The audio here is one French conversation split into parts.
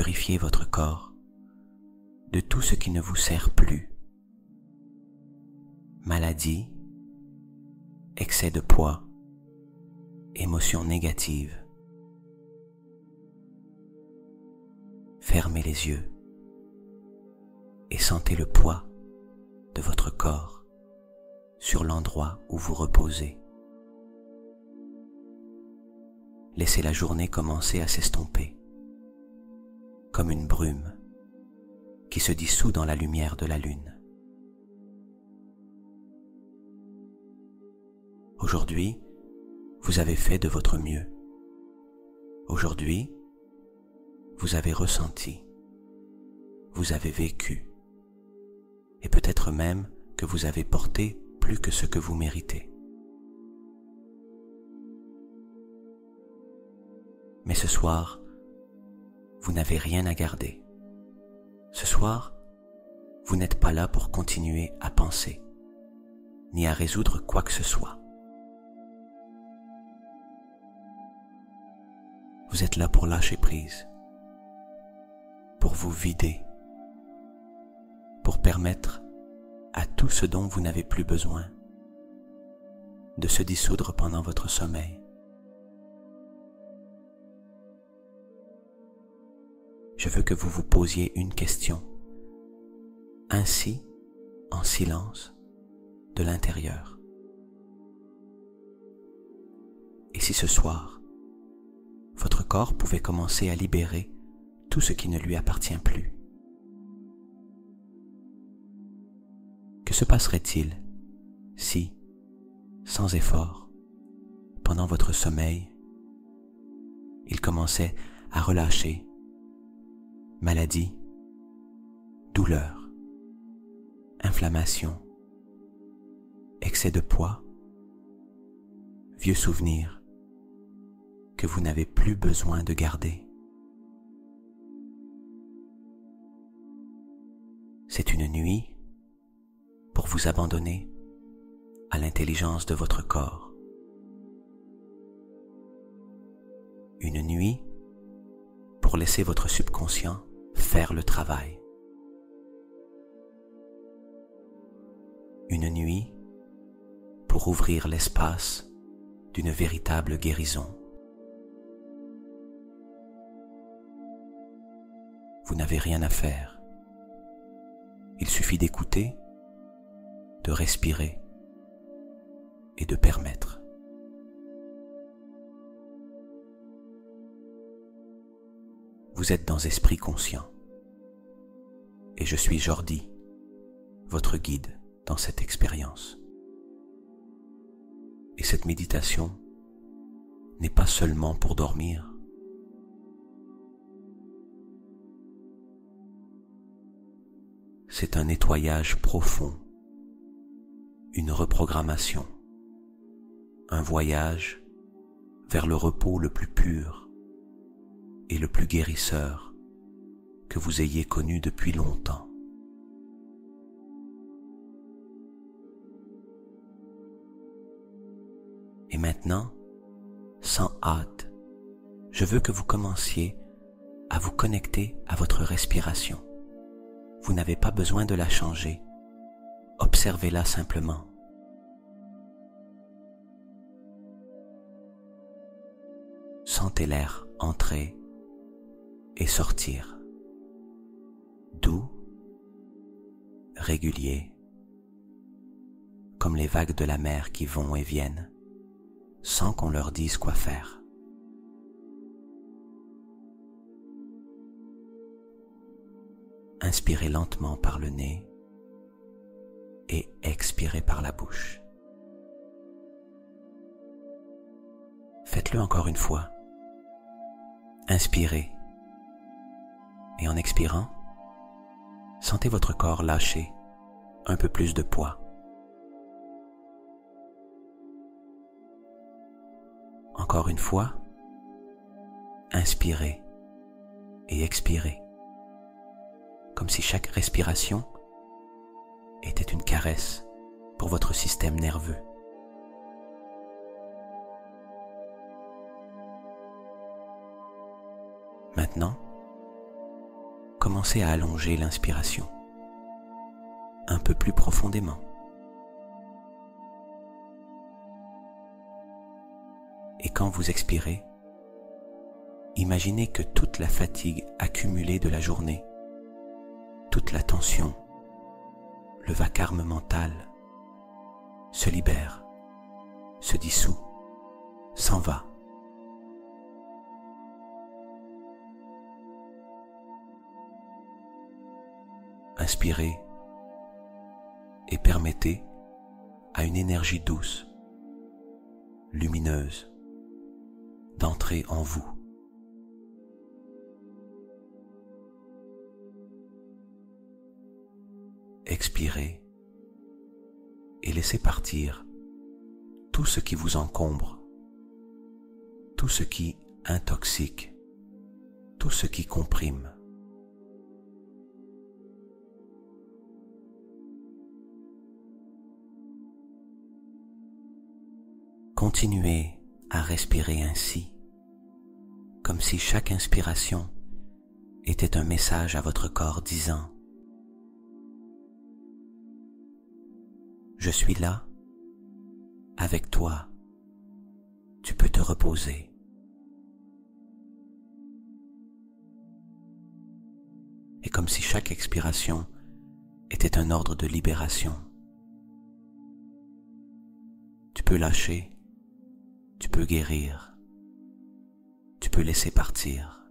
purifier votre corps de tout ce qui ne vous sert plus. Maladie, excès de poids, émotions négatives. Fermez les yeux et sentez le poids de votre corps sur l'endroit où vous reposez. Laissez la journée commencer à s'estomper, comme une brume qui se dissout dans la lumière de la lune. Aujourd'hui, vous avez fait de votre mieux. Aujourd'hui, vous avez ressenti, vous avez vécu, et peut-être même que vous avez porté plus que ce que vous méritez. Mais ce soir, vous n'avez rien à garder. Ce soir, vous n'êtes pas là pour continuer à penser, ni à résoudre quoi que ce soit. Vous êtes là pour lâcher prise, pour vous vider, pour permettre à tout ce dont vous n'avez plus besoin de se dissoudre pendant votre sommeil. Je veux que vous vous posiez une question, ainsi, en silence, de l'intérieur. Et si ce soir, votre corps pouvait commencer à libérer tout ce qui ne lui appartient plus? Que se passerait-il si, sans effort, pendant votre sommeil, il commençait à relâcher maladie, douleur, inflammation, excès de poids, vieux souvenirs que vous n'avez plus besoin de garder? C'est une nuit pour vous abandonner à l'intelligence de votre corps. Une nuit pour laisser votre subconscient faire le travail. Une nuit pour ouvrir l'espace d'une véritable guérison. Vous n'avez rien à faire. Il suffit d'écouter, de respirer et de permettre. Vous êtes dans Esprit Conscient et je suis Jordi, votre guide dans cette expérience. Et cette méditation n'est pas seulement pour dormir. C'est un nettoyage profond, une reprogrammation, un voyage vers le repos le plus pur et le plus guérisseur que vous ayez connu depuis longtemps. Et maintenant, sans hâte, je veux que vous commenciez à vous connecter à votre respiration. Vous n'avez pas besoin de la changer. Observez-la simplement. Sentez l'air entrer et sortir. Doux, régulier, comme les vagues de la mer qui vont et viennent, sans qu'on leur dise quoi faire. Inspirez lentement par le nez et expirez par la bouche. Faites-le encore une fois. Inspirez et en expirant, sentez votre corps lâcher un peu plus de poids. Encore une fois, inspirez et expirez, comme si chaque respiration était une caresse pour votre système nerveux. Maintenant, commencez à allonger l'inspiration un peu plus profondément. Et quand vous expirez, imaginez que toute la fatigue accumulée de la journée, toute la tension, le vacarme mental se libère, se dissout, s'en va. Inspirez et permettez à une énergie douce, lumineuse, d'entrer en vous. Expirez et laissez partir tout ce qui vous encombre, tout ce qui intoxique, tout ce qui comprime. Continuez à respirer ainsi, comme si chaque inspiration était un message à votre corps disant « Je suis là, avec toi, tu peux te reposer. » Et comme si chaque expiration était un ordre de libération. Tu peux lâcher, tu peux guérir, tu peux laisser partir.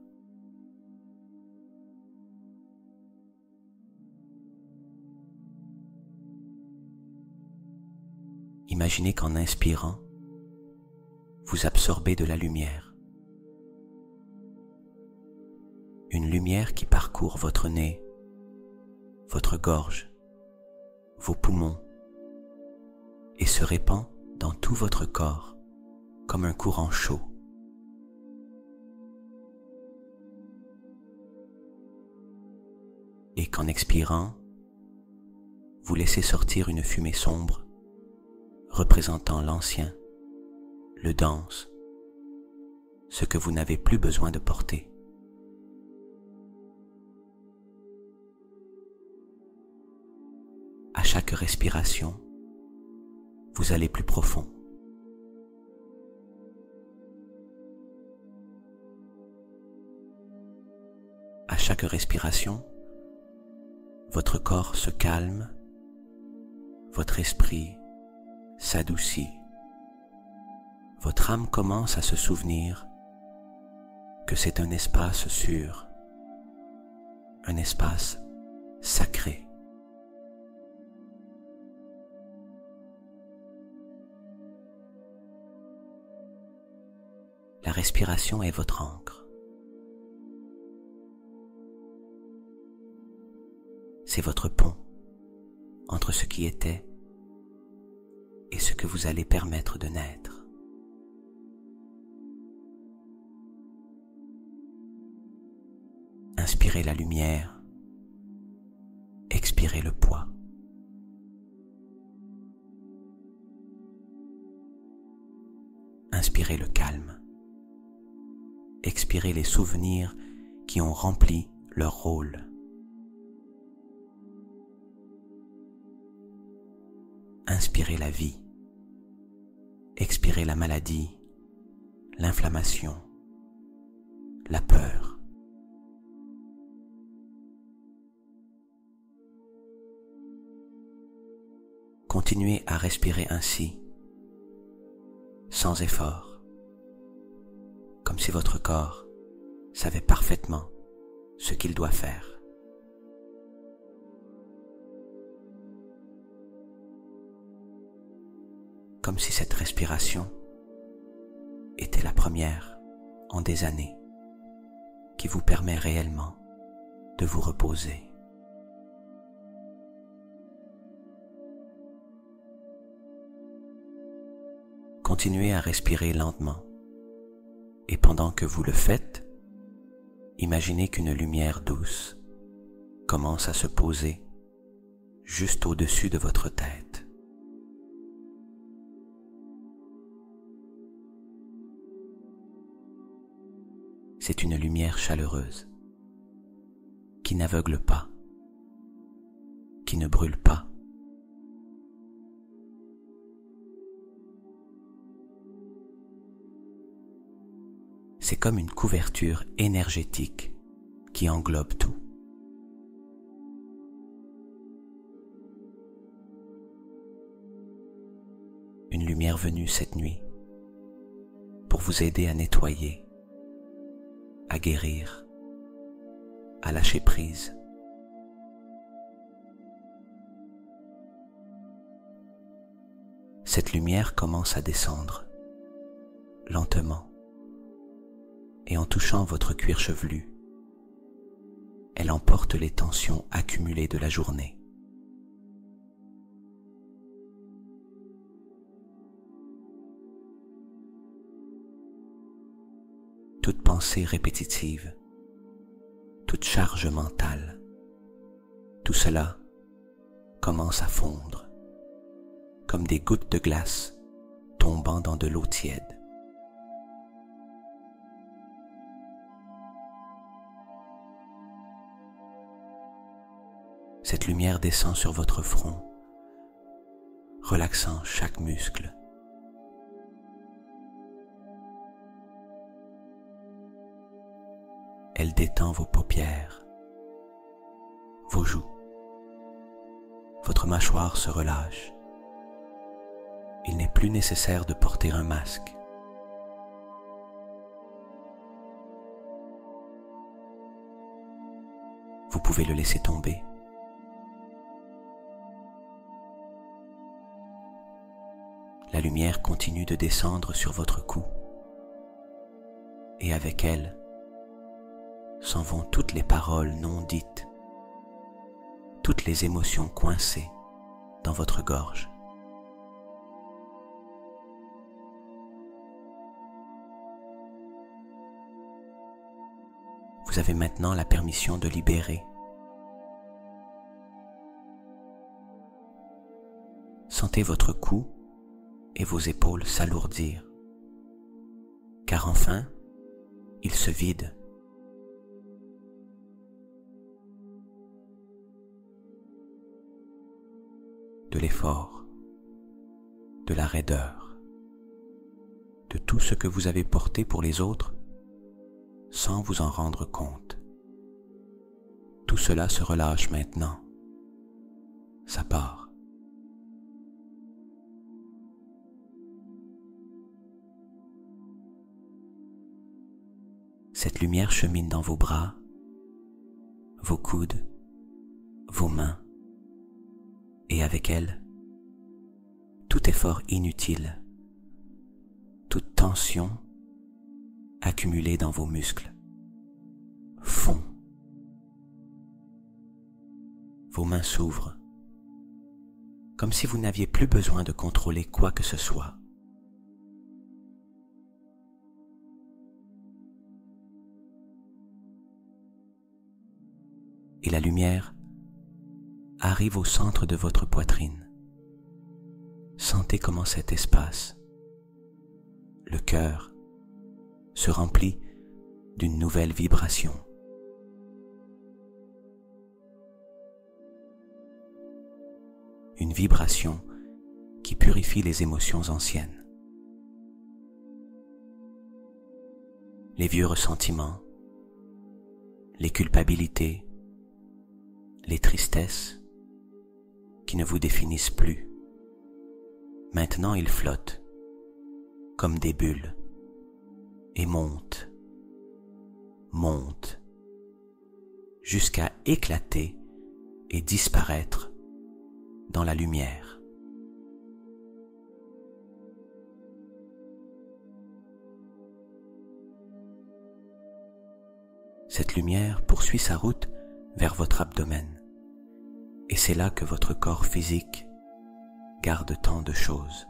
Imaginez qu'en inspirant, vous absorbez de la lumière. Une lumière qui parcourt votre nez, votre gorge, vos poumons et se répand dans tout votre corps comme un courant chaud. Et qu'en expirant, vous laissez sortir une fumée sombre représentant l'ancien, le dense, ce que vous n'avez plus besoin de porter. À chaque respiration, vous allez plus profond. À chaque respiration, votre corps se calme, votre esprit s'adoucit, votre âme commence à se souvenir que c'est un espace sûr, un espace sacré. La respiration est votre ancre. C'est votre pont entre ce qui était et ce que vous allez permettre de naître. Inspirez la lumière, expirez le poids. Inspirez le calme, expirez les souvenirs qui ont rempli leur rôle. Inspirez la vie, expirez la maladie, l'inflammation, la peur. Continuez à respirer ainsi, sans effort, comme si votre corps savait parfaitement ce qu'il doit faire. Comme si cette respiration était la première en des années qui vous permet réellement de vous reposer. Continuez à respirer lentement et pendant que vous le faites, imaginez qu'une lumière douce commence à se poser juste au-dessus de votre tête. C'est une lumière chaleureuse qui n'aveugle pas, qui ne brûle pas. C'est comme une couverture énergétique qui englobe tout. Une lumière venue cette nuit pour vous aider à nettoyer, à guérir, à lâcher prise. Cette lumière commence à descendre, lentement, et en touchant votre cuir chevelu, elle emporte les tensions accumulées de la journée. Toute pensée répétitive, toute charge mentale, tout cela commence à fondre, comme des gouttes de glace tombant dans de l'eau tiède. Cette lumière descend sur votre front, relaxant chaque muscle. Elle détend vos paupières, vos joues. Votre mâchoire se relâche. Il n'est plus nécessaire de porter un masque. Vous pouvez le laisser tomber. La lumière continue de descendre sur votre cou, et avec elle s'en vont toutes les paroles non dites, toutes les émotions coincées dans votre gorge. Vous avez maintenant la permission de libérer. Sentez votre cou et vos épaules s'alourdir, car enfin, ils se vident. De l'effort, de la raideur, de tout ce que vous avez porté pour les autres sans vous en rendre compte. Tout cela se relâche maintenant. Ça part. Cette lumière chemine dans vos bras, vos coudes, vos mains, et avec elle, tout effort inutile, toute tension accumulée dans vos muscles fond. Vos mains s'ouvrent, comme si vous n'aviez plus besoin de contrôler quoi que ce soit. Et la lumière arrive au centre de votre poitrine. Sentez comment cet espace, le cœur, se remplit d'une nouvelle vibration. Une vibration qui purifie les émotions anciennes. Les vieux ressentiments, les culpabilités, les tristesses qui ne vous définissent plus. Maintenant ils flottent comme des bulles et montent, montent, jusqu'à éclater et disparaître dans la lumière. Cette lumière poursuit sa route vers votre abdomen. Et c'est là que votre corps physique garde tant de choses.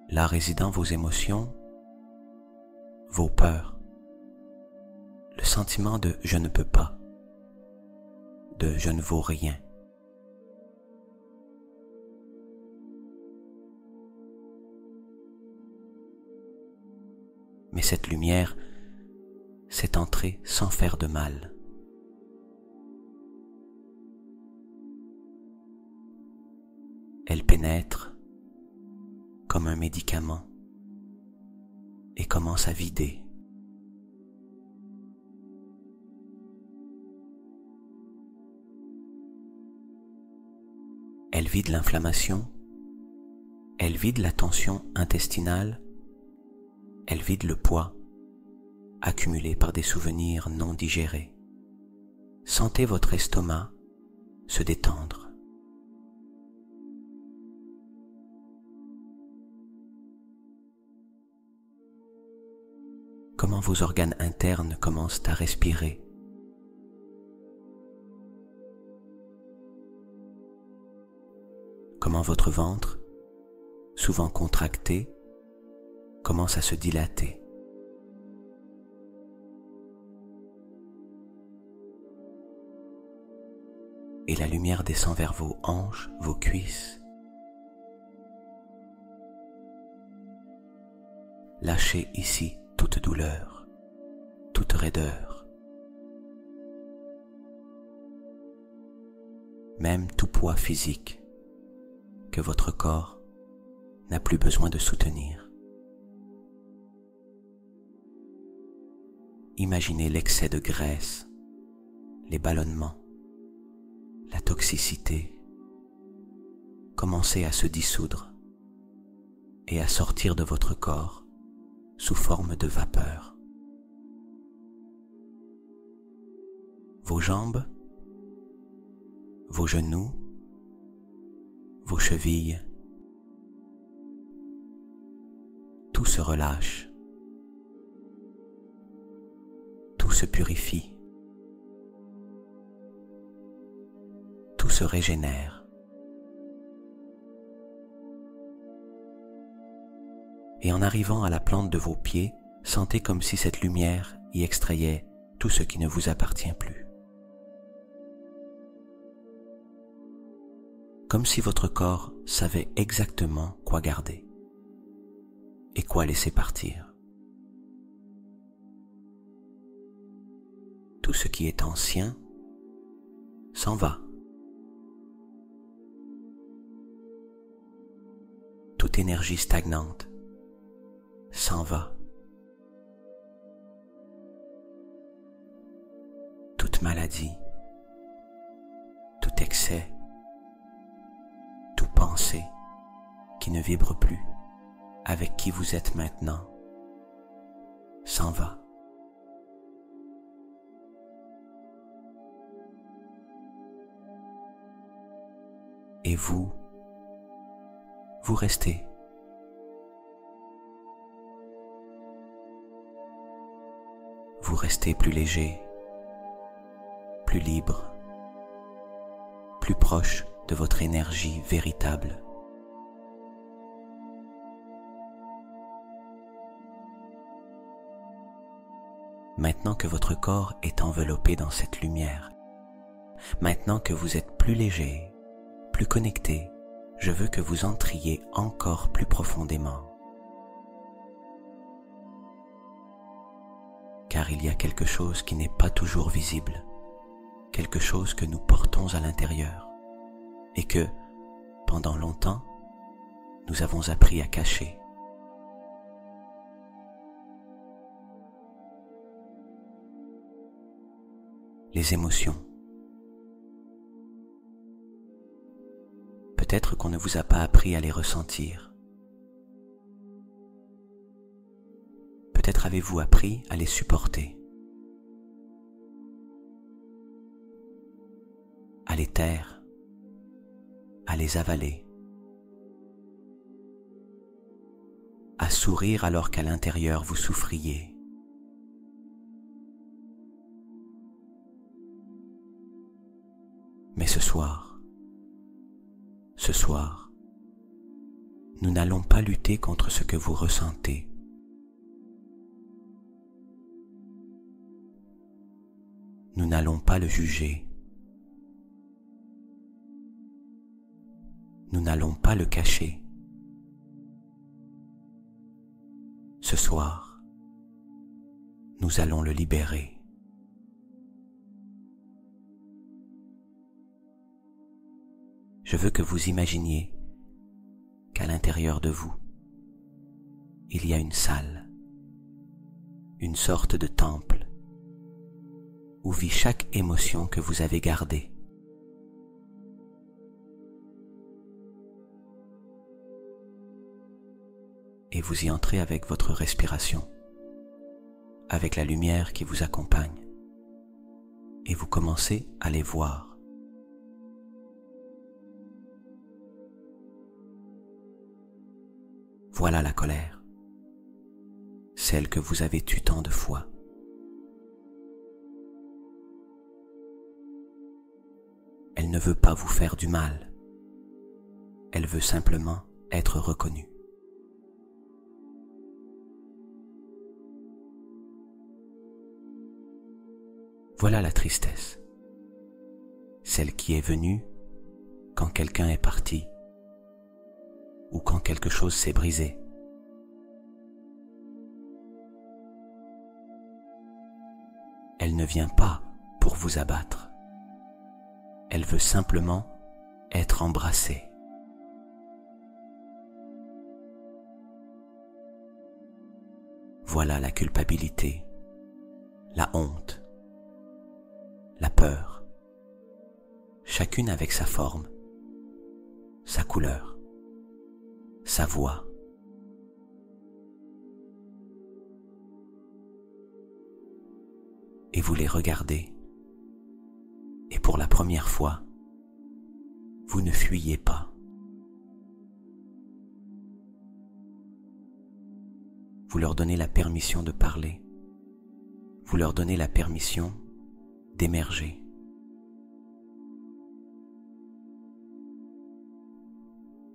Là résident vos émotions, vos peurs, le sentiment de « je ne peux pas », de « je ne vaux rien ». mais cette lumière s'est entrée sans faire de mal. Elle pénètre comme un médicament et commence à vider. Elle vide l'inflammation, elle vide la tension intestinale, elle vide le poids accumulé par des souvenirs non digérés. Sentez votre estomac se détendre. Comment vos organes internes commencent à respirer. Comment votre ventre, souvent contracté, commence à se dilater. Et la lumière descend vers vos hanches, vos cuisses. Lâchez ici toute douleur, toute raideur, même tout poids physique que votre corps n'a plus besoin de soutenir. Imaginez l'excès de graisse, les ballonnements, la toxicité commencer à se dissoudre et à sortir de votre corps sous forme de vapeur. Vos jambes, vos genoux, vos chevilles, tout se relâche, tout se purifie, tout se régénère. Et en arrivant à la plante de vos pieds, sentez comme si cette lumière y extrayait tout ce qui ne vous appartient plus. Comme si votre corps savait exactement quoi garder et quoi laisser partir. Tout ce qui est ancien s'en va. Toute énergie stagnante s'en va. Toute maladie, tout excès, toute pensée qui ne vibre plus avec qui vous êtes maintenant s'en va. Et vous restez. Vous restez plus léger, plus libre, plus proche de votre énergie véritable. Maintenant que votre corps est enveloppé dans cette lumière, maintenant que vous êtes plus léger, plus connecté, je veux que vous entriez encore plus profondément. Car il y a quelque chose qui n'est pas toujours visible, quelque chose que nous portons à l'intérieur et que, pendant longtemps, nous avons appris à cacher. Les émotions. Peut-être qu'on ne vous a pas appris à les ressentir. Peut-être avez-vous appris à les supporter, à les taire, à les avaler, à sourire alors qu'à l'intérieur vous souffriez. Mais ce soir, nous n'allons pas lutter contre ce que vous ressentez. Nous n'allons pas le juger. Nous n'allons pas le cacher. Ce soir, nous allons le libérer. Je veux que vous imaginiez qu'à l'intérieur de vous, il y a une salle, une sorte de temple, où vit chaque émotion que vous avez gardée. Et vous y entrez avec votre respiration, avec la lumière qui vous accompagne, et vous commencez à les voir. Voilà la colère, celle que vous avez tue tant de fois. Elle ne veut pas vous faire du mal, elle veut simplement être reconnue. Voilà la tristesse, celle qui est venue quand quelqu'un est parti ou quand quelque chose s'est brisé. Elle ne vient pas pour vous abattre, elle veut simplement être embrassée. Voilà la culpabilité, la honte, la peur, chacune avec sa forme, sa couleur, sa voix. Et vous les regardez, et pour la première fois, vous ne fuyez pas. Vous leur donnez la permission de parler, vous leur donnez la permission d'émerger.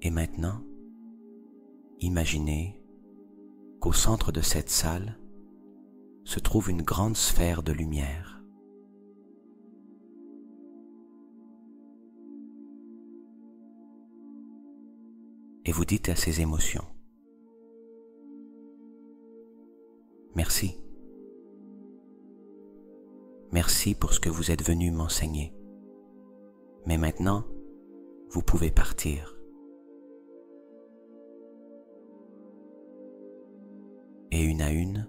Et maintenant, imaginez qu'au centre de cette salle se trouve une grande sphère de lumière. Et vous dites à ces émotions: merci. Merci pour ce que vous êtes venu m'enseigner. Mais maintenant, vous pouvez partir. Et une à une,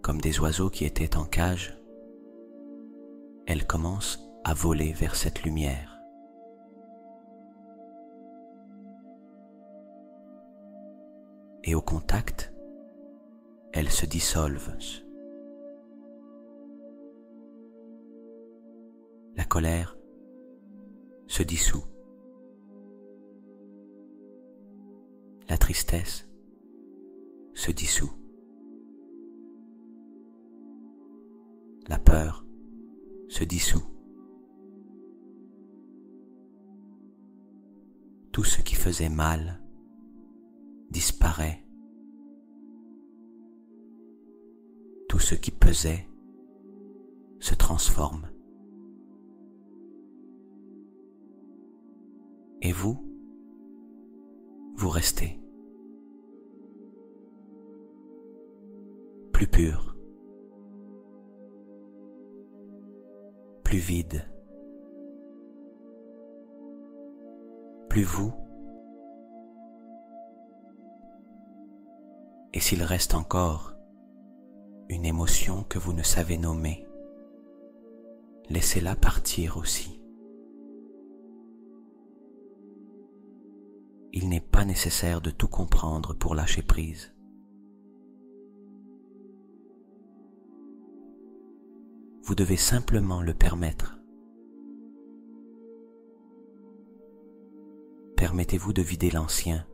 comme des oiseaux qui étaient en cage, elles commencent à voler vers cette lumière. Et au contact, elles se dissolvent. La colère se dissout. La tristesse se dissout. La peur se dissout. Tout ce qui faisait mal disparaît. Tout ce qui pesait se transforme. Et vous, vous restez plus pur, plus vide, plus vous. Et s'il reste encore une émotion que vous ne savez nommer, laissez-la partir aussi. Il n'est pas nécessaire de tout comprendre pour lâcher prise. Vous devez simplement le permettre. Permettez-vous de vider l'ancien.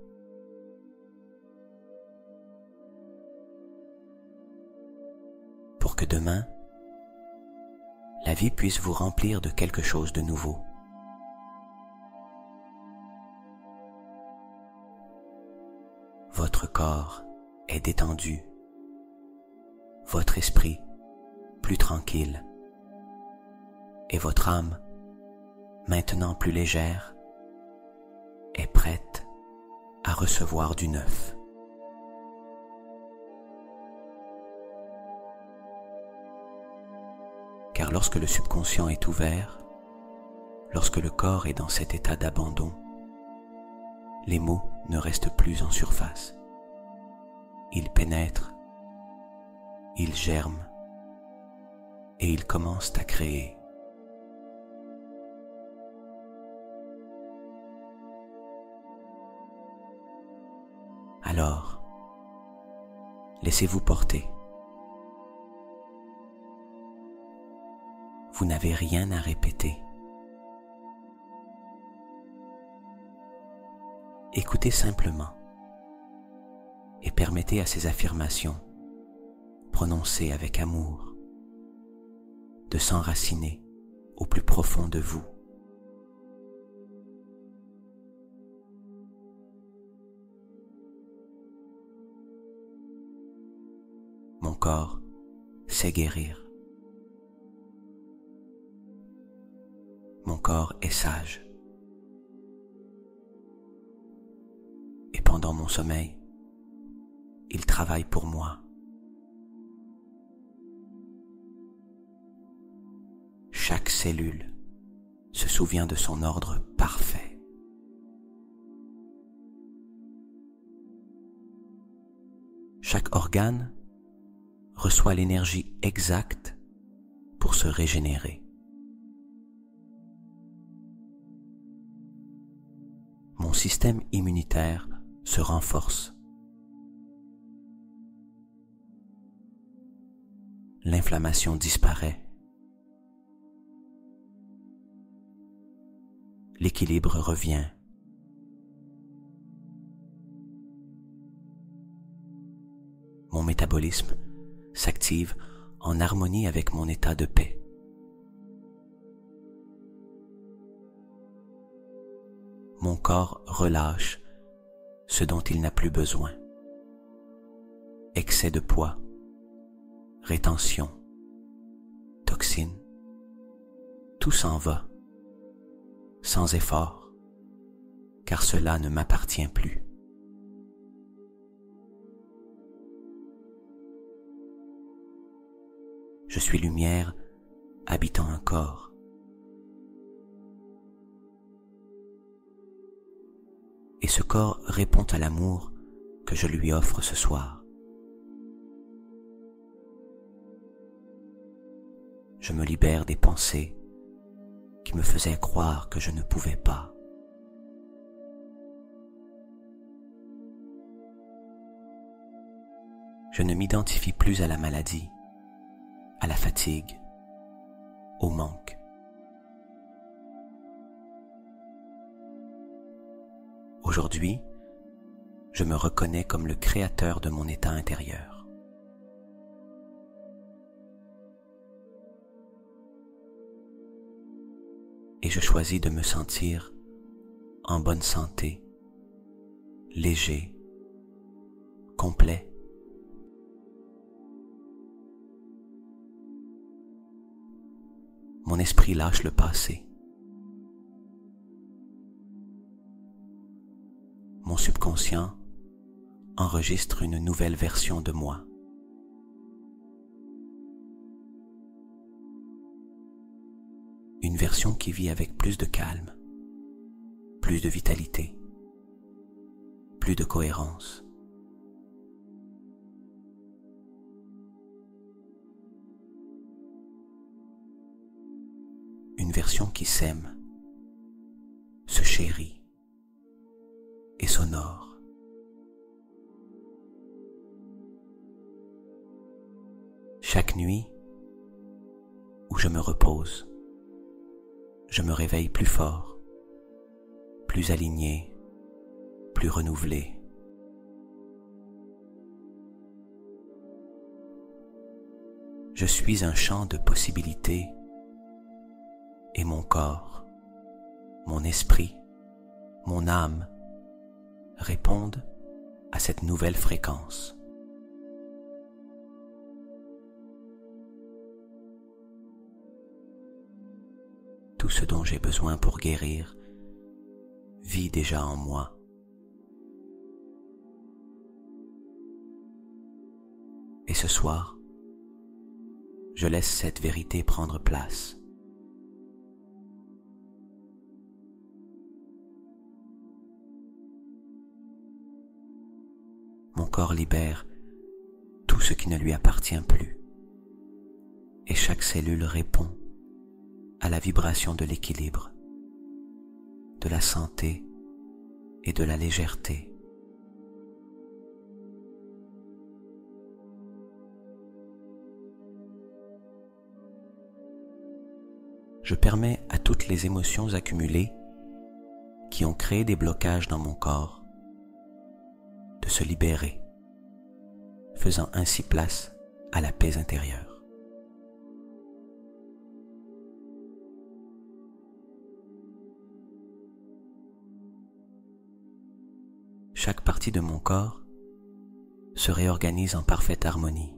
Pour que demain, la vie puisse vous remplir de quelque chose de nouveau. Votre corps est détendu, votre esprit plus tranquille, et votre âme, maintenant plus légère, est prête à recevoir du neuf. car lorsque le subconscient est ouvert, lorsque le corps est dans cet état d'abandon, les mots ne restent plus en surface. Ils pénètrent, ils germent et ils commencent à créer. Alors, laissez-vous porter. Vous n'avez rien à répéter. Écoutez simplement et permettez à ces affirmations, prononcées avec amour, de s'enraciner au plus profond de vous. Mon corps sait guérir. Mon corps est sage. Et pendant mon sommeil, il travaille pour moi. Chaque cellule se souvient de son ordre parfait. Chaque organe reçoit l'énergie exacte pour se régénérer. Mon système immunitaire se renforce. L'inflammation disparaît. L'équilibre revient. Mon métabolisme s'active en harmonie avec mon état de paix. Mon corps relâche ce dont il n'a plus besoin. Excès de poids, rétention, toxines, tout s'en va, sans effort, car cela ne m'appartient plus. Je suis lumière habitant un corps. Et ce corps répond à l'amour que je lui offre ce soir. Je me libère des pensées qui me faisaient croire que je ne pouvais pas. Je ne m'identifie plus à la maladie, à la fatigue, au manque. Aujourd'hui, je me reconnais comme le créateur de mon état intérieur. Et je choisis de me sentir en bonne santé, léger, complet. Mon esprit lâche le passé. Mon subconscient enregistre une nouvelle version de moi. Une version qui vit avec plus de calme, plus de vitalité, plus de cohérence. Une version qui s'aime, se chérit et s'honore. Chaque nuit où je me repose, je me réveille plus fort, plus aligné, plus renouvelé. Je suis un champ de possibilités et mon corps, mon esprit, mon âme répondent à cette nouvelle fréquence. Tout ce dont j'ai besoin pour guérir vit déjà en moi. Et ce soir, je laisse cette vérité prendre place. Mon corps libère tout ce qui ne lui appartient plus, et chaque cellule répond à la vibration de l'équilibre, de la santé et de la légèreté. Je permets à toutes les émotions accumulées qui ont créé des blocages dans mon corps de se libérer, faisant ainsi place à la paix intérieure. Chaque partie de mon corps se réorganise en parfaite harmonie,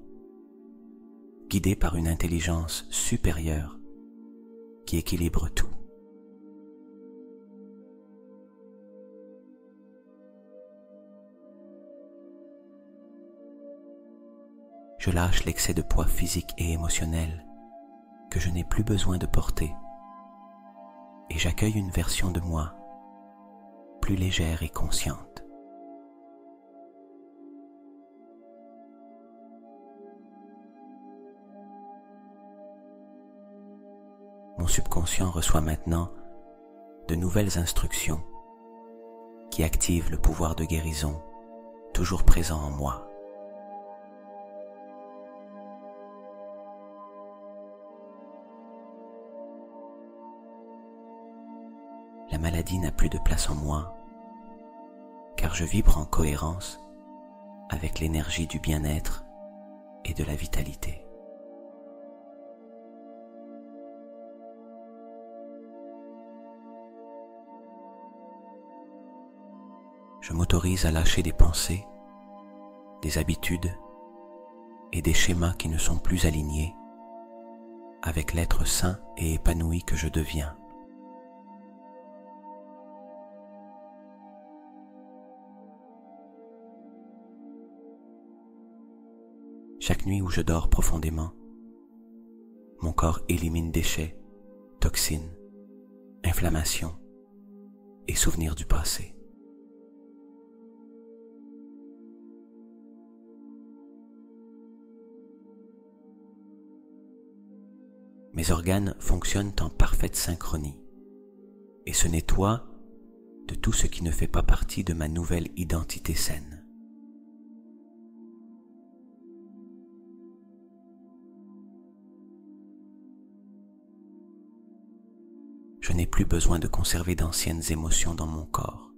guidée par une intelligence supérieure qui équilibre tout. Je lâche l'excès de poids physique et émotionnel que je n'ai plus besoin de porter et j'accueille une version de moi plus légère et consciente. Mon subconscient reçoit maintenant de nouvelles instructions qui activent le pouvoir de guérison toujours présent en moi. La maladie n'a plus de place en moi, car je vibre en cohérence avec l'énergie du bien-être et de la vitalité. Je m'autorise à lâcher des pensées, des habitudes et des schémas qui ne sont plus alignés avec l'être sain et épanoui que je deviens. Chaque nuit où je dors profondément, mon corps élimine déchets, toxines, inflammations et souvenirs du passé. Mes organes fonctionnent en parfaite synchronie et se nettoient de tout ce qui ne fait pas partie de ma nouvelle identité saine. Je n'ai plus besoin de conserver d'anciennes émotions dans mon corps.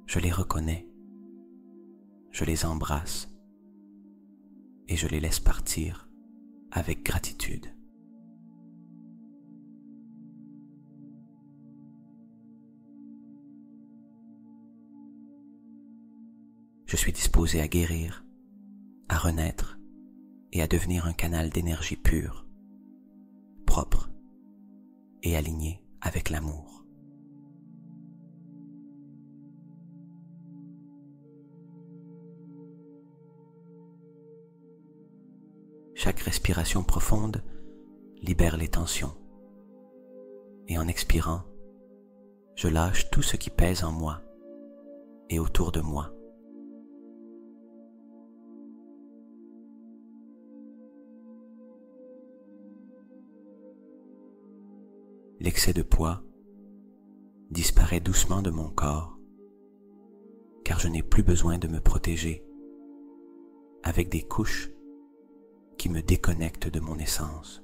Je les reconnais, je les embrasse et je les laisse partir avec gratitude. Je suis disposé à guérir, à renaître et à devenir un canal d'énergie pure, propre et aligné avec l'amour. Chaque respiration profonde libère les tensions et en expirant, je lâche tout ce qui pèse en moi et autour de moi. L'excès de poids disparaît doucement de mon corps, car je n'ai plus besoin de me protéger avec des couches qui me déconnectent de mon essence.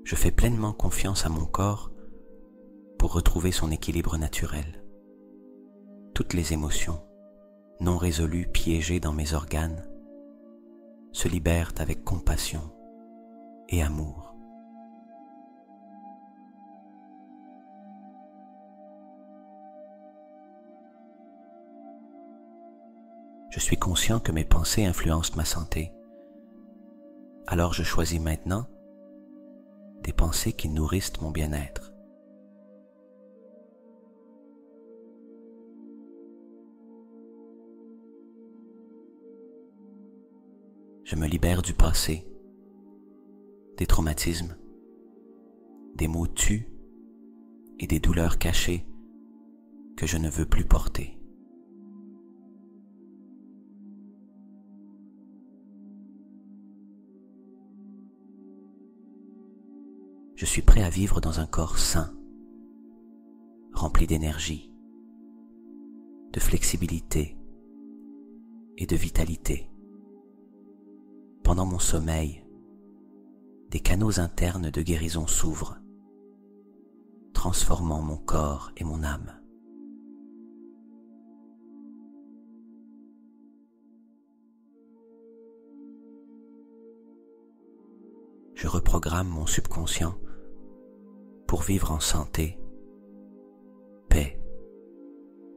Je fais pleinement confiance à mon corps pour retrouver son équilibre naturel. Toutes les émotions non résolues piégées dans mes organes se libèrent avec compassion et amour. Je suis conscient que mes pensées influencent ma santé. Alors je choisis maintenant des pensées qui nourrissent mon bien-être. Je me libère du passé, des traumatismes, des maux tus et des douleurs cachées que je ne veux plus porter. Je suis prêt à vivre dans un corps sain, rempli d'énergie, de flexibilité et de vitalité. Pendant mon sommeil, des canaux internes de guérison s'ouvrent, transformant mon corps et mon âme. Je reprogramme mon subconscient pour vivre en santé, paix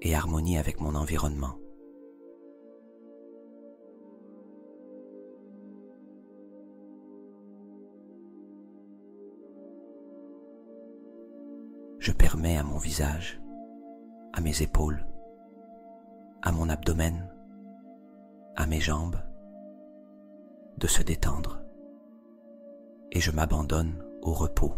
et harmonie avec mon environnement. Je permets à mon visage, à mes épaules, à mon abdomen, à mes jambes de se détendre et je m'abandonne au repos.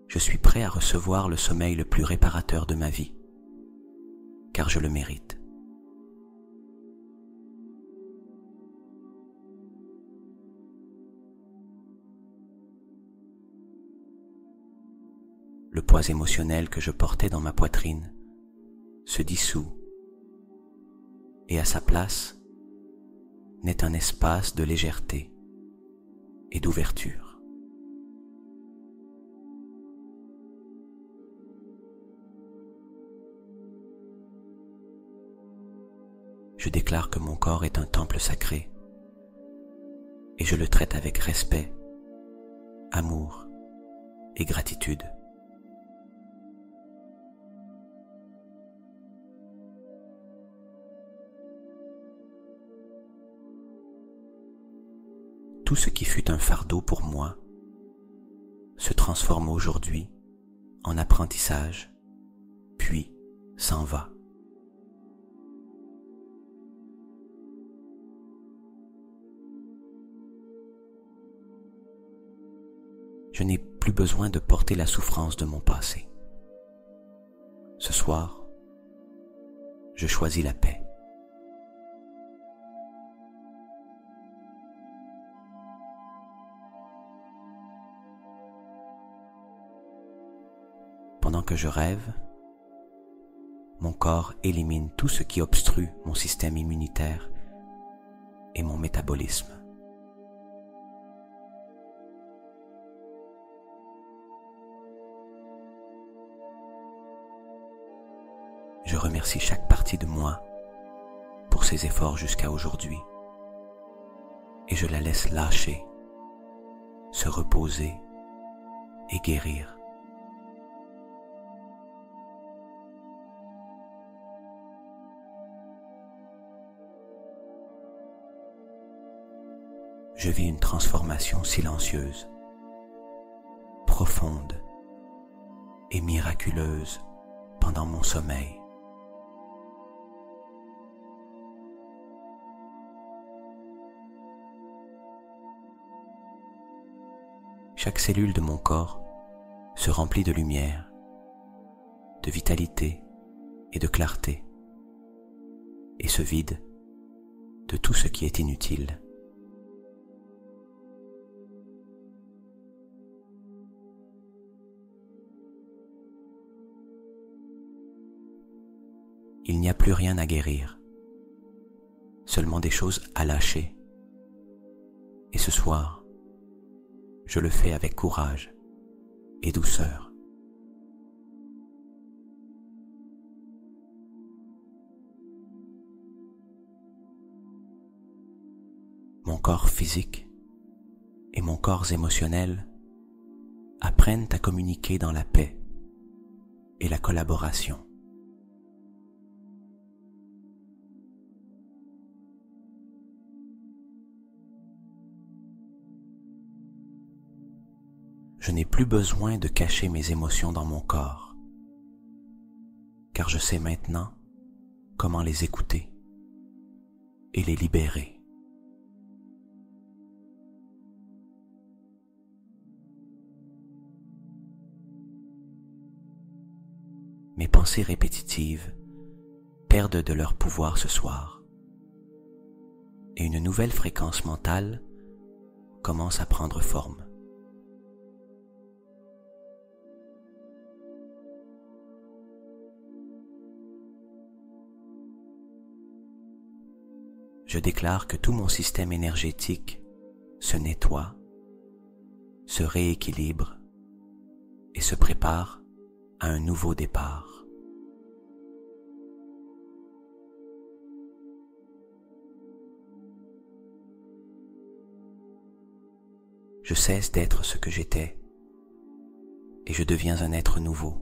Je suis prêt à recevoir le sommeil le plus réparateur de ma vie, car je le mérite. Le poids émotionnel que je portais dans ma poitrine se dissout et à sa place naît un espace de légèreté et d'ouverture. Je déclare que mon corps est un temple sacré et je le traite avec respect, amour et gratitude. Tout ce qui fut un fardeau pour moi se transforme aujourd'hui en apprentissage, puis s'en va. Je n'ai plus besoin de porter la souffrance de mon passé. Ce soir, je choisis la paix. Pendant que je rêve, mon corps élimine tout ce qui obstrue mon système immunitaire et mon métabolisme. Je remercie chaque partie de moi pour ses efforts jusqu'à aujourd'hui et je la laisse lâcher, se reposer et guérir. Je vis une transformation silencieuse, profonde et miraculeuse pendant mon sommeil. Chaque cellule de mon corps se remplit de lumière, de vitalité et de clarté, et se vide de tout ce qui est inutile. Il n'y a plus rien à guérir, seulement des choses à lâcher. Et ce soir, je le fais avec courage et douceur. Mon corps physique et mon corps émotionnel apprennent à communiquer dans la paix et la collaboration. Je n'ai plus besoin de cacher mes émotions dans mon corps. car je sais maintenant comment les écouter et les libérer. Mes pensées répétitives perdent de leur pouvoir ce soir et une nouvelle fréquence mentale commence à prendre forme. Je déclare que tout mon système énergétique se nettoie, se rééquilibre et se prépare à un nouveau départ. Je cesse d'être ce que j'étais et je deviens un être nouveau,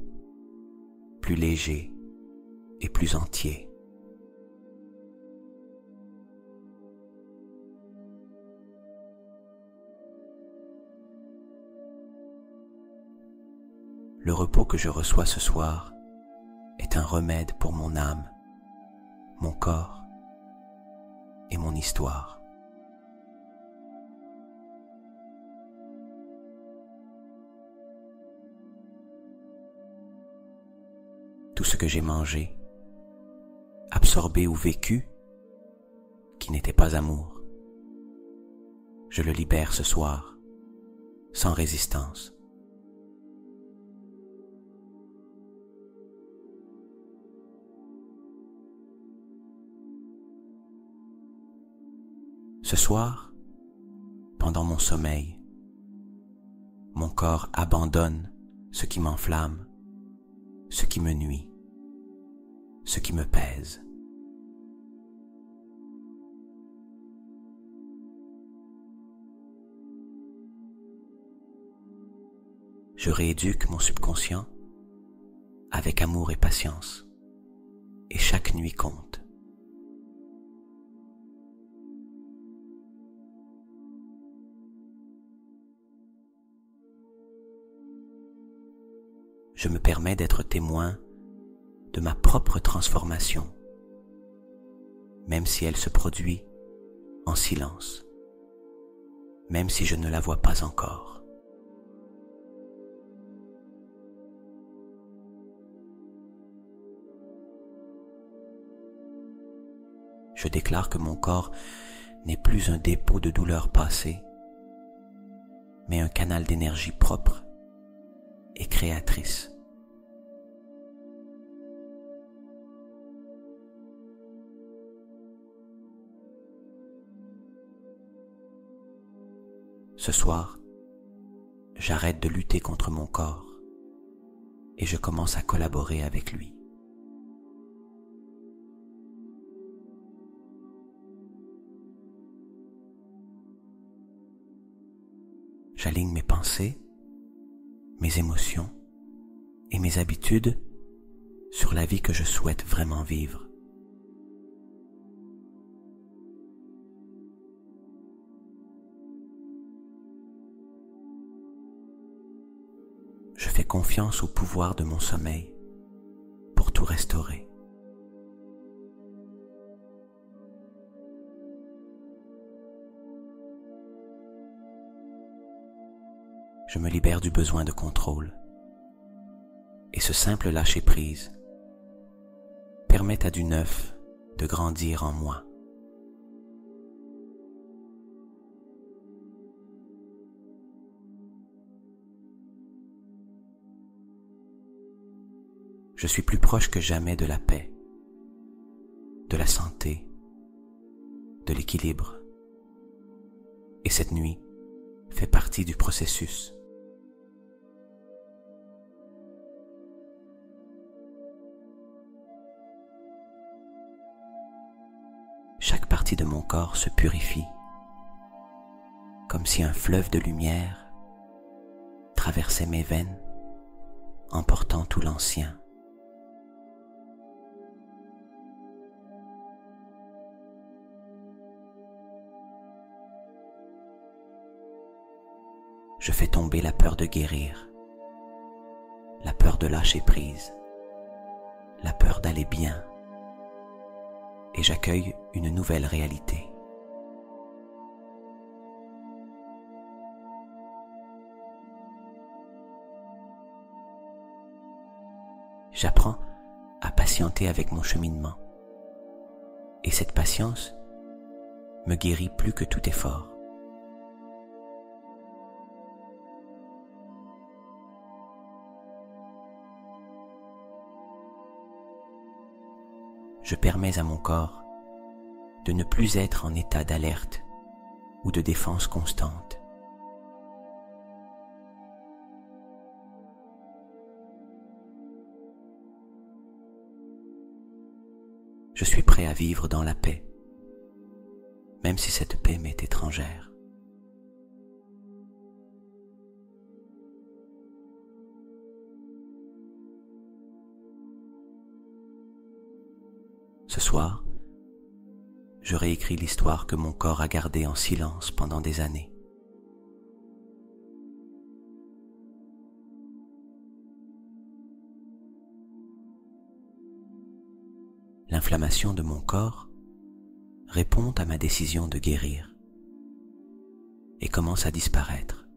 plus léger et plus entier. Le repos que je reçois ce soir est un remède pour mon âme, mon corps et mon histoire. Tout ce que j'ai mangé, absorbé ou vécu, qui n'était pas amour, je le libère ce soir, sans résistance. Ce soir, pendant mon sommeil, mon corps abandonne ce qui m'enflamme, ce qui me nuit, ce qui me pèse. Je rééduque mon subconscient avec amour et patience, et chaque nuit compte. Je me permets d'être témoin de ma propre transformation, même si elle se produit en silence, même si je ne la vois pas encore. Je déclare que mon corps n'est plus un dépôt de douleurs passées, mais un canal d'énergie propre et créatrice. Ce soir, j'arrête de lutter contre mon corps et je commence à collaborer avec lui. J'aligne mes pensées, mes émotions et mes habitudes sur la vie que je souhaite vraiment vivre. Je fais confiance au pouvoir de mon sommeil pour tout restaurer. Je me libère du besoin de contrôle. Et ce simple lâcher-prise permet à du neuf de grandir en moi. Je suis plus proche que jamais de la paix, de la santé, de l'équilibre. Et cette nuit fait partie du processus. Chaque partie de mon corps se purifie, comme si un fleuve de lumière traversait mes veines, emportant tout l'ancien. Je fais tomber la peur de guérir, la peur de lâcher prise, la peur d'aller bien et j'accueille une nouvelle réalité. J'apprends à patienter avec mon cheminement et cette patience me guérit plus que tout effort. Je permets à mon corps de ne plus être en état d'alerte ou de défense constante. Je suis prêt à vivre dans la paix, même si cette paix m'est étrangère. Ce soir, je réécris l'histoire que mon corps a gardée en silence pendant des années. L'inflammation de mon corps répond à ma décision de guérir et commence à disparaître.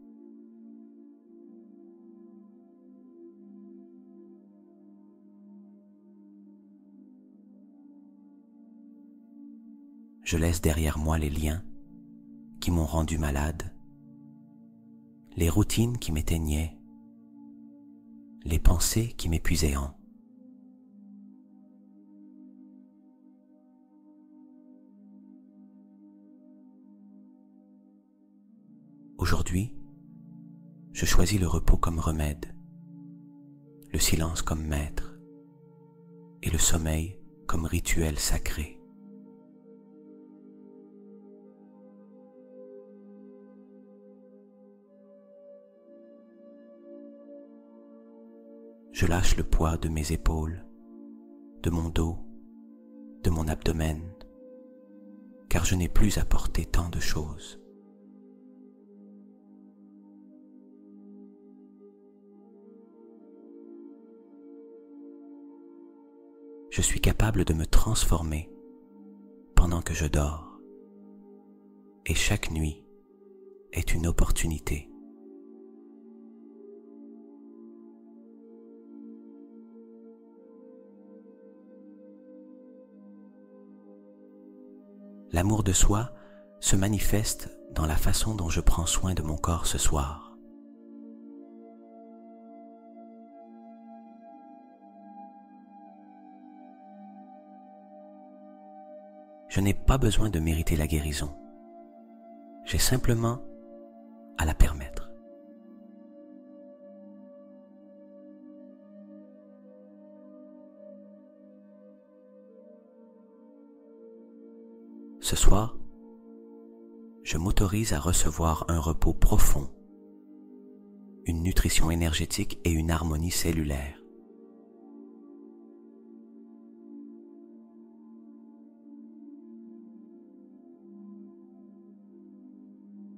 Je laisse derrière moi les liens qui m'ont rendu malade, les routines qui m'éteignaient, les pensées qui m'épuisaient. Aujourd'hui, je choisis le repos comme remède, le silence comme maître et le sommeil comme rituel sacré. Je lâche le poids de mes épaules, de mon dos, de mon abdomen, car je n'ai plus à porter tant de choses. Je suis capable de me transformer pendant que je dors, et chaque nuit est une opportunité. L'amour de soi se manifeste dans la façon dont je prends soin de mon corps ce soir. Je n'ai pas besoin de mériter la guérison. J'ai simplement à la permettre. Ce soir, je m'autorise à recevoir un repos profond, une nutrition énergétique et une harmonie cellulaire.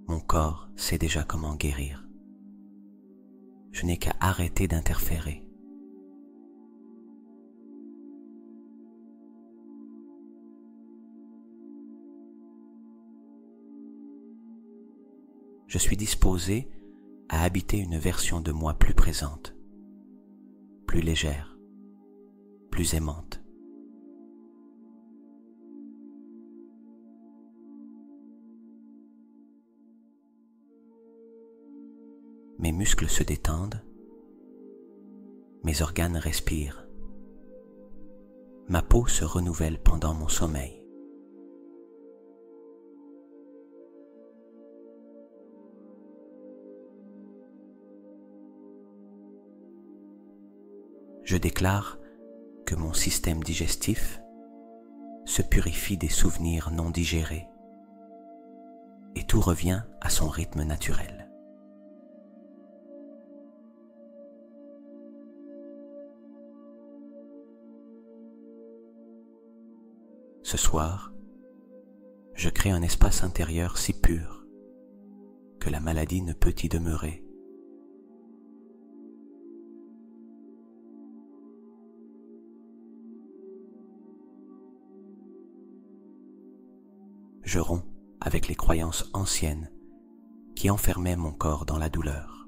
Mon corps sait déjà comment guérir. Je n'ai qu'à arrêter d'interférer. Je suis disposé à habiter une version de moi plus présente, plus légère, plus aimante. Mes muscles se détendent, mes organes respirent, ma peau se renouvelle pendant mon sommeil. Je déclare que mon système digestif se purifie des souvenirs non digérés et tout revient à son rythme naturel. Ce soir, je crée un espace intérieur si pur que la maladie ne peut y demeurer. je romps avec les croyances anciennes qui enfermaient mon corps dans la douleur.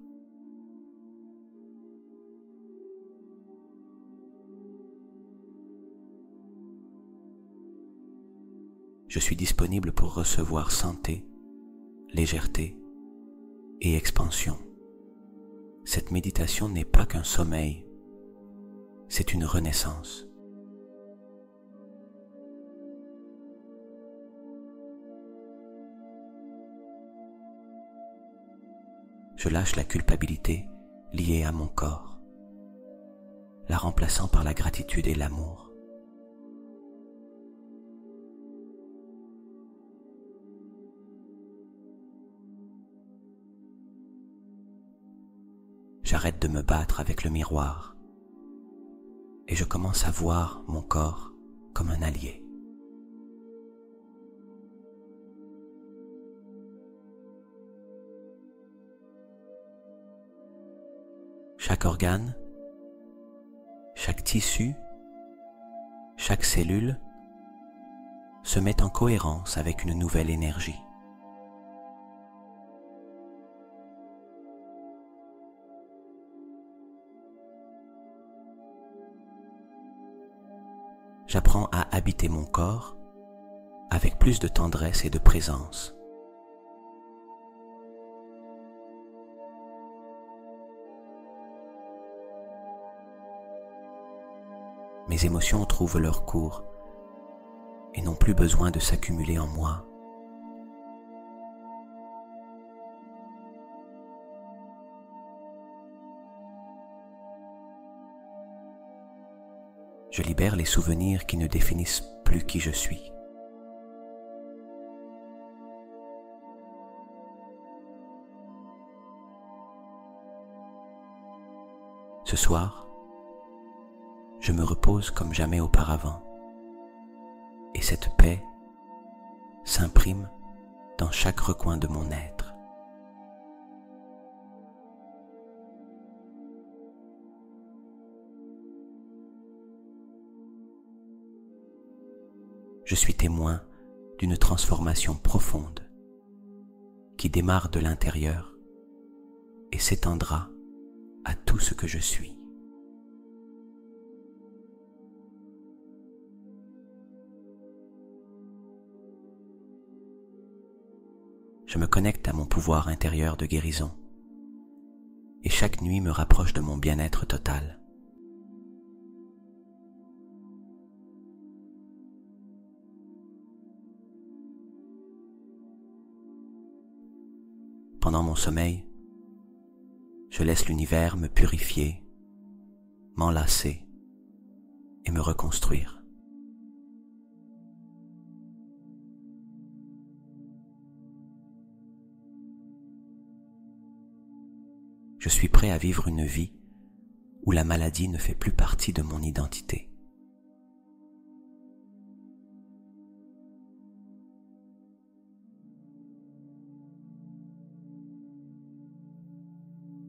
Je suis disponible pour recevoir santé, légèreté et expansion. Cette méditation n'est pas qu'un sommeil, c'est une renaissance. Je lâche la culpabilité liée à mon corps, la remplaçant par la gratitude et l'amour. J'arrête de me battre avec le miroir et je commence à voir mon corps comme un allié. Chaque organe, chaque tissu, chaque cellule se met en cohérence avec une nouvelle énergie. J'apprends à habiter mon corps avec plus de tendresse et de présence. Mes émotions trouvent leur cours et n'ont plus besoin de s'accumuler en moi. Je libère les souvenirs qui ne définissent plus qui je suis. Ce soir, je me repose comme jamais auparavant, et cette paix s'imprime dans chaque recoin de mon être. Je suis témoin d'une transformation profonde qui démarre de l'intérieur et s'étendra à tout ce que je suis. Je me connecte à mon pouvoir intérieur de guérison et chaque nuit me rapproche de mon bien-être total. Pendant mon sommeil, je laisse l'univers me purifier, m'enlacer et me reconstruire. Je suis prêt à vivre une vie où la maladie ne fait plus partie de mon identité.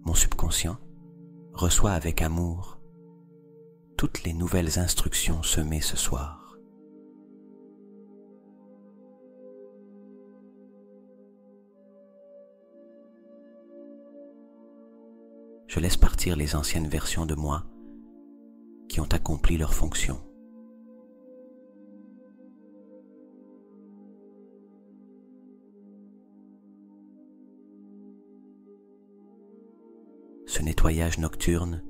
Mon subconscient reçoit avec amour toutes les nouvelles instructions semées ce soir. Je laisse partir les anciennes versions de moi qui ont accompli leur fonction. Ce nettoyage nocturne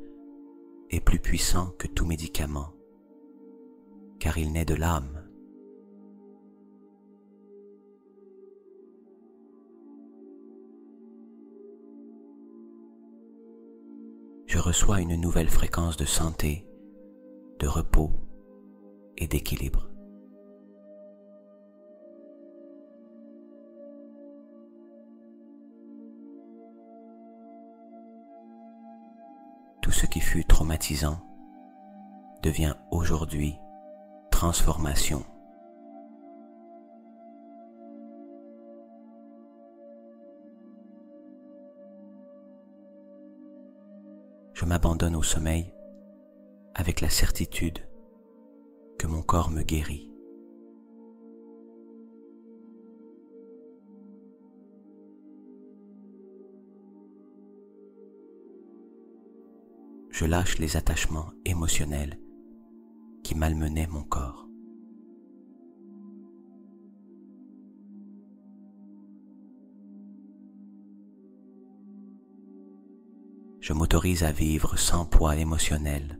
est plus puissant que tout médicament, car il naît de l'âme. Je reçois une nouvelle fréquence de santé, de repos et d'équilibre. Tout ce qui fut traumatisant devient aujourd'hui transformation. Je m'abandonne au sommeil avec la certitude que mon corps me guérit. je lâche les attachements émotionnels qui malmenaient mon corps. Je m'autorise à vivre sans poids émotionnel,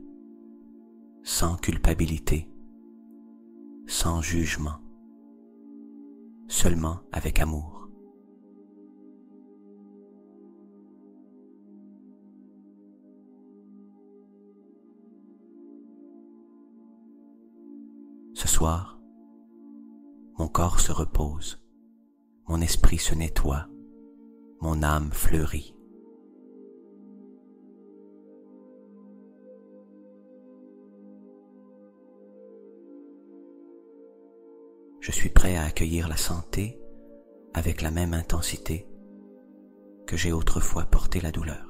sans culpabilité, sans jugement, seulement avec amour. Ce soir, mon corps se repose, mon esprit se nettoie, mon âme fleurit. Je suis prêt à accueillir la santé avec la même intensité que j'ai autrefois porté la douleur.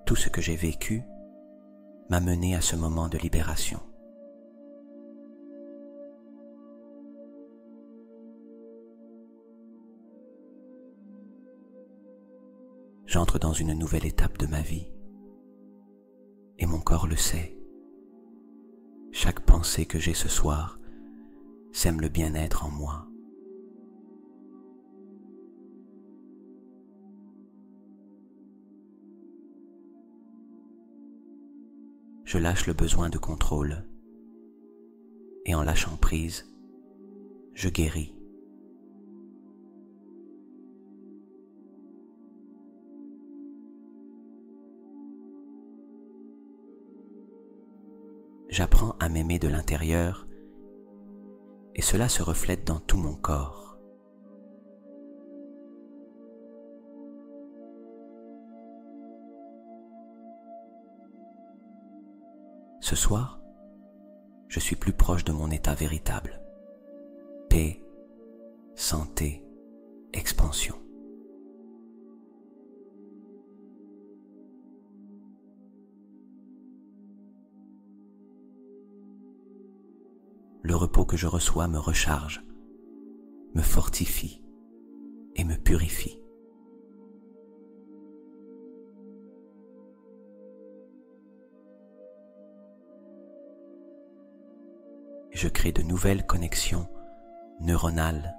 Tout ce que j'ai vécu m'a mené à ce moment de libération. J'entre dans une nouvelle étape de ma vie et mon corps le sait. Chaque pensée que j'ai ce soir sème le bien-être en moi. Je lâche le besoin de contrôle et en lâchant prise, je guéris. J'apprends à m'aimer de l'intérieur et cela se reflète dans tout mon corps. Ce soir, je suis plus proche de mon état véritable. Paix, santé, expansion. Le repos que je reçois me recharge, me fortifie et me purifie. Je crée de nouvelles connexions neuronales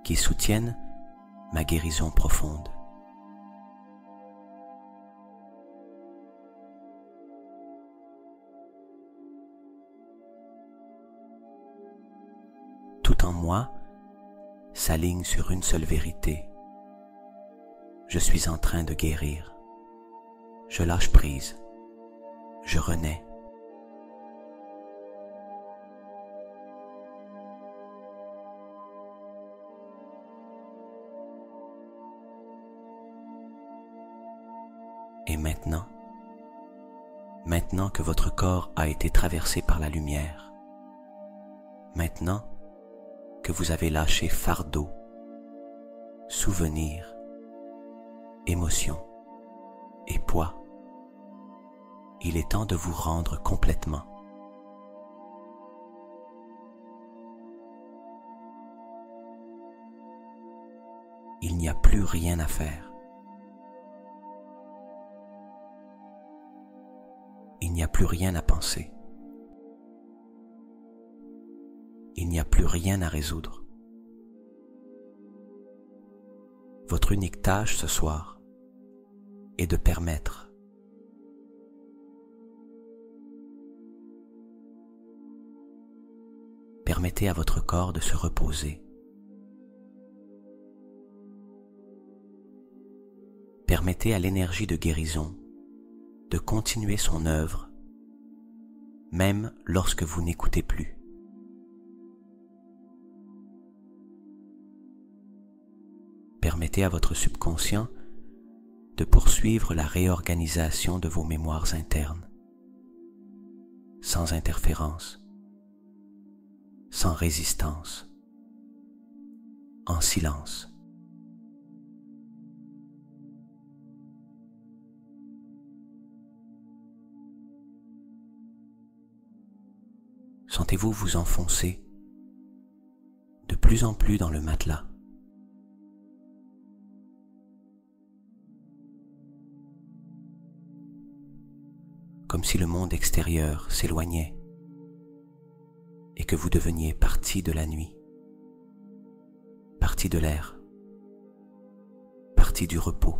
qui soutiennent ma guérison profonde. Tout en moi s'aligne sur une seule vérité. Je suis en train de guérir. Je lâche prise. Je renais. Et maintenant que votre corps a été traversé par la lumière, maintenant que vous avez lâché fardeau, souvenirs, émotions et poids, il est temps de vous rendre complètement. Il n'y a plus rien à faire. Il n'y a plus rien à penser. Il n'y a plus rien à résoudre. Votre unique tâche ce soir est de permettre. Permettez à votre corps de se reposer. Permettez à l'énergie de guérison de continuer son œuvre, même lorsque vous n'écoutez plus. Permettez à votre subconscient de poursuivre la réorganisation de vos mémoires internes, sans interférence, sans résistance, en silence. Sentez-vous vous enfoncer plus en plus dans le matelas. Comme si le monde extérieur s'éloignait et que vous deveniez partie de la nuit, partie de l'air, partie du repos.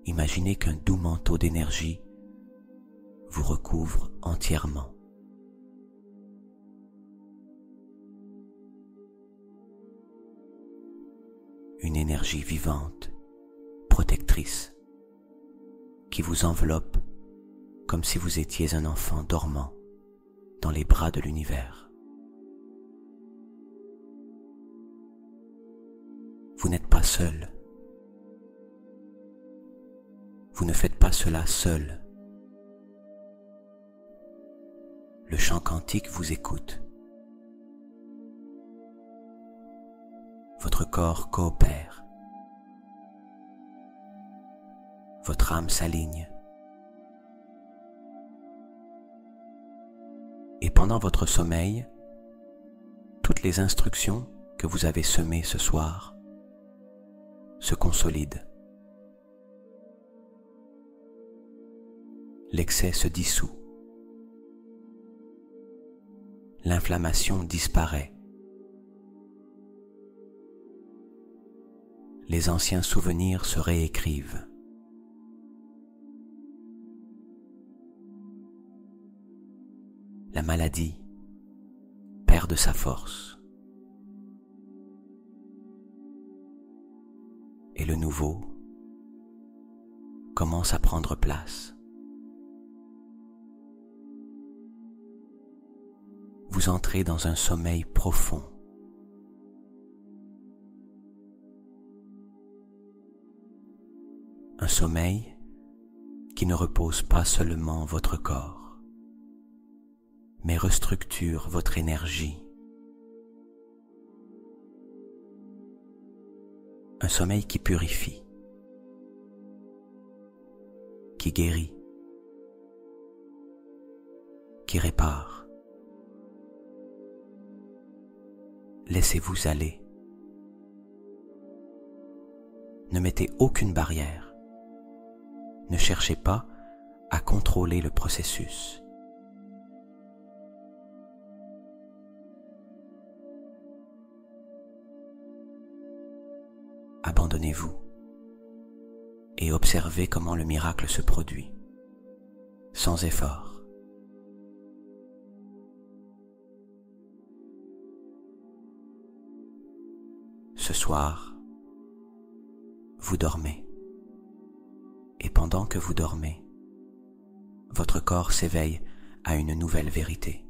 Imaginez qu'un doux manteau d'énergie vous recouvre entièrement. Une énergie vivante, protectrice, qui vous enveloppe comme si vous étiez un enfant dormant dans les bras de l'univers. Vous n'êtes pas seul. Vous ne faites pas cela seul. Le chant quantique vous écoute. Votre corps coopère. Votre âme s'aligne. Et pendant votre sommeil, toutes les instructions que vous avez semées ce soir se consolident. L'excès se dissout. L'inflammation disparaît. Les anciens souvenirs se réécrivent. La maladie perd de sa force. Et le nouveau commence à prendre place. Vous entrez dans un sommeil profond. Un sommeil qui ne repose pas seulement votre corps, mais restructure votre énergie. Un sommeil qui purifie, qui guérit, qui répare. Laissez-vous aller. Ne mettez aucune barrière. Ne cherchez pas à contrôler le processus. Abandonnez-vous et observez comment le miracle se produit, sans effort. Ce soir, vous dormez. Et pendant que vous dormez, votre corps s'éveille à une nouvelle vérité.